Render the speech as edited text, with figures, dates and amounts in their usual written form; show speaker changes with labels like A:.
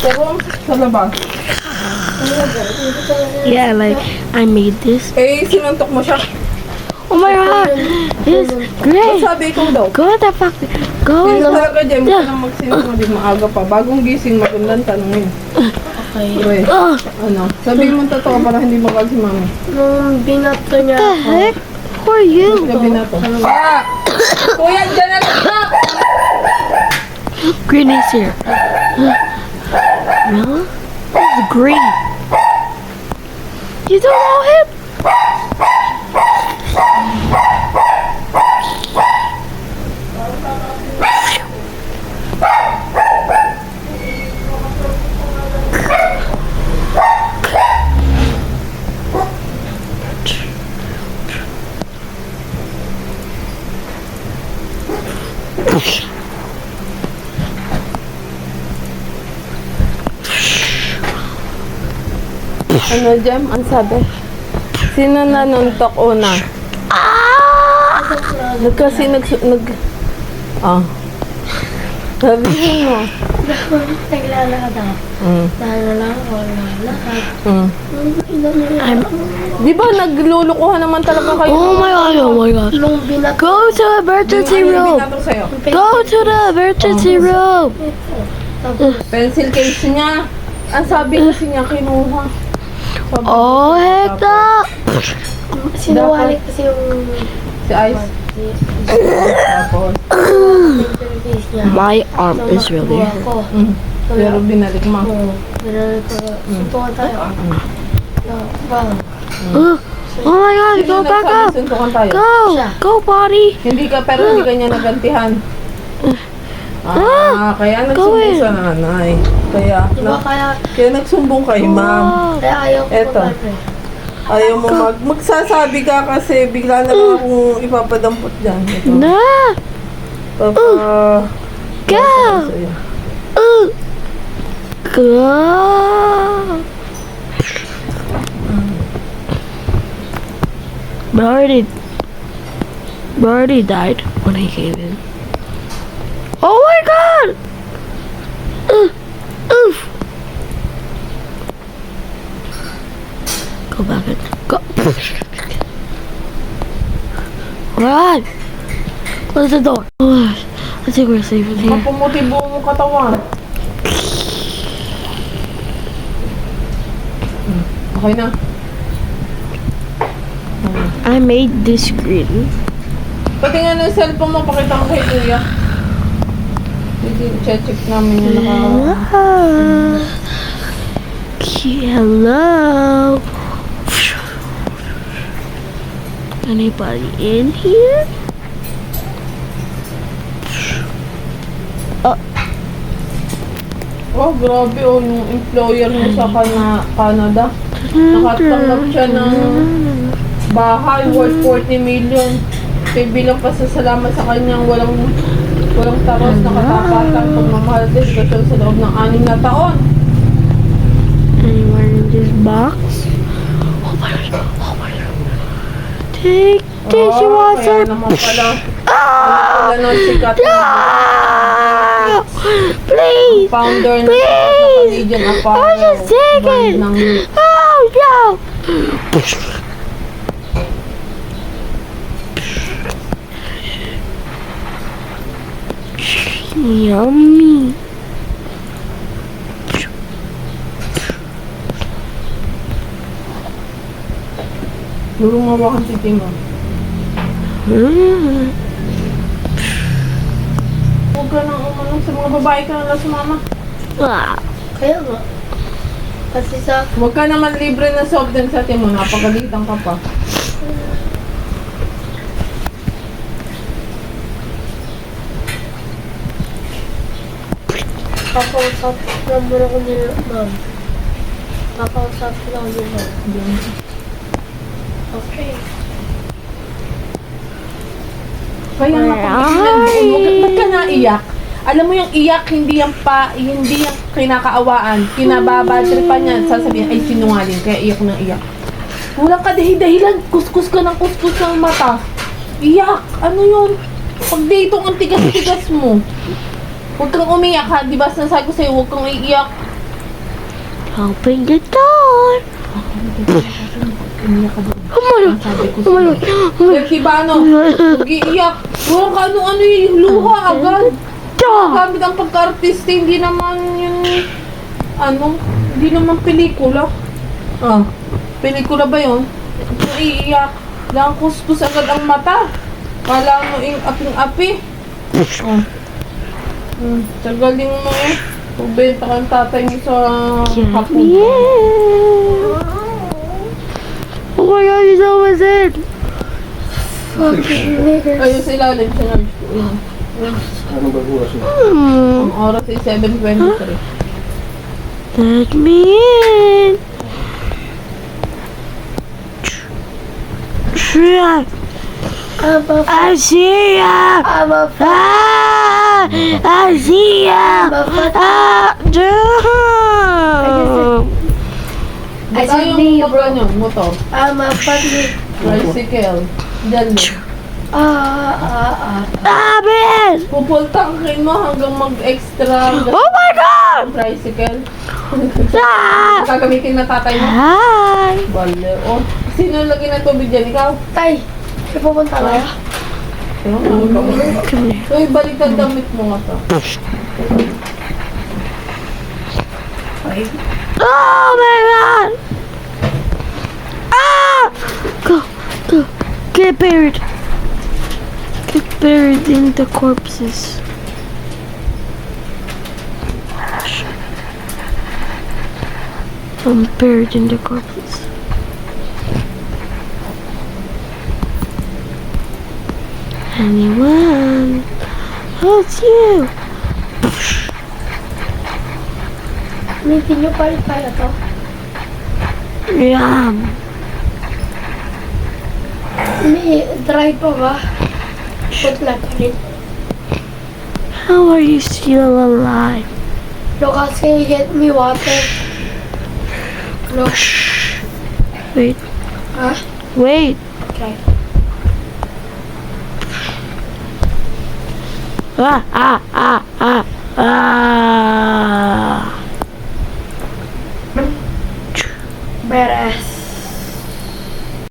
A: Pero sa labas.
B: Yeah, like I made this.
A: Eh, sinuntok mo siya.
B: Oh my god, it's great.
A: Sabi ko daw.
B: Go the fuck. Go.
A: Hindi talaga dyan, mo ka nang magsinungaling maaga pa. Bagong gising, magandang tanong yun.
C: Okay.
A: Uy, ano? Sabihin mo totoo para hindi magal si mami.
C: Nung binato niya
B: What the
C: ako,
B: heck? Who are you?
A: Gabi na to. Kuya! Kuya, dyan na lang!
B: Green is here. Really? It's green. You don't know him?
A: Ano, Jem? Ang sabi? Sino nanuntok una? Kasi Ah. Sabihin mo.
C: naglalakad ako. Lang ako, naglalakad.
A: Di ba naglulukuhan naman talaga kayo?
B: Oh my god, oh my god.
C: Nung binato,
B: Go to the emergency room.
A: Binato sa'yo?
B: Go to the emergency room.
A: Pencil case niya. Ang sabi kasi niya, kinuha. Sabi
B: Oh, heck no.
C: sinawali kasi yung
A: Si Ice. Tapos,
C: interface niya.
B: My arm is really hurt.
C: Ako.
A: pero binalik mo.
C: Oo. Binalik ko. Suntukan tayo. Bang.
B: Oh my god, go
A: Sino
B: back
A: nagsabi
B: up.
A: suntukan tayo?
B: Go, go body.
A: Hindi ka, pero hindi ka niya nagantihan. Kaya
B: Go
A: nagsumbong
B: in.
A: sa nanay. Kaya,
C: Diba kaya
A: nagsumbong kay ma'am.
C: kaya ayaw ko
A: Eto.
C: mag-
A: Ayaw mo magsasabi ka kasi bigla na lang akong ipapadampot dyan. Ito.
B: No. Go.
A: Sa'yo.
B: Go. Birdie died when he came in. Oh my god! Oof! Go back in. Go. Run! Close the door. Oh, I think we're safe in here.
A: Kapumuti buo mo katawan. Okay na.
B: I made this green.
A: Pati nga ng cellphone mo, pakita mo kay kuya. Check namin yung
B: Hello. Anybody in here?
A: Oh, grabe oh, yung employer niya sa Canada. Nakatanggap siya ng bahay worth 40 million. Kaya bilang pasasalamat sa kanyang walang taros na katapatang pagmamahal din kasi sa loob ng 6 na taon.
B: Anyone in this box? Oh my god. Oh my god. Take
A: Kaya
B: dishwasher.
A: naman pala. Wala nang sikat na
B: No! Please!
A: founder ng
B: Please!
A: Canadian
B: I
A: Apparel
B: just take
A: brand
B: it!
A: ng
B: Oh no! Yummy.
A: Durong mawakan titi mo.
B: Mm.
A: Huwag ka nang umanong sa mga babae ka na sumama.
B: Ah.
C: Kaya nga. Kasi sa
A: Huwag ka naman libre na soft drink sa atin mo. Napakalitang ka pa.
C: kakausap lang muna ko nila, ma'am. Kakausap lang nila. Okay.
A: Kaya nga pag ba't ka naiyak? Alam mo yung iyak, hindi yung kinakaawaan. Kinababadri pa niyan. Sasabihin, ay sinungaling, kaya iyak ng iyak. Walang kadahi-dahilan, kuskus ka ng kuskus ng mata. Iyak! Ano yun? Pag ditong ang tigas-tigas mo. Huwag kang umiyak ha, di ba sinasabi ko sa'yo, huwag kang iiyak.
B: Open the door.
A: Umiyak ka doon.
B: Oh my God.
A: Sabi ko
B: Oh my
A: sa'yo.
B: God. Oh my
A: Becky ba ano? Nag-iiyak. Walang ka ano yung luha agad.
B: God.
A: Gamit ang pagka-artista, hindi naman yung hindi naman pelikula. Ah, pelikula ba yun? Naiiyak. Lang kuskus agad ang mata. Kala mo yung aping-api. Oh. Sa galing mo eh. Pagbenta ka ng tatay mo sa
B: Get
A: hapon.
B: me in. Oh my God, he's almost in.
C: Fucking niggers.
A: Ayun sa ilalim, sa nurse ko. Yun.
D: Ano ba bukas mo?
A: Ang oras ay 7:23.
B: Let me in. Shia. I see ya.
C: I'm a
B: Ah, I see ya. Ah, damn.
C: I
A: Basta
C: said
A: yung motor.
C: I'm a fucking.
A: Tricycle. Diyan lang.
B: Stop it.
A: Pupultangkin mo hanggang mag-extra
B: Oh my God.
A: tricycle.
B: Ah.
A: Gagamitin na tatay mo.
B: Hi.
A: Bale. Oh, sino lagi ng tubig dyan? Ikaw?
C: Tay, may pupunta kayo?
A: Uy, baliktad damit mo nga to.
B: Oh my God. Ah. Go. Go. Get buried. Get buried in the corpses. I'm buried in the corpses. Anyone? Oh, it's you.
C: Hindi nyo palit kaya to?
B: Yeah.
C: May dry pa ba? Putla pa rin.
B: How are you still alive?
C: Lucas, can you get me water? Look.
B: Wait.
C: Ha?
B: Wait.
C: Okay.
B: Ah, ah, ah, ah, ah.
C: Badass.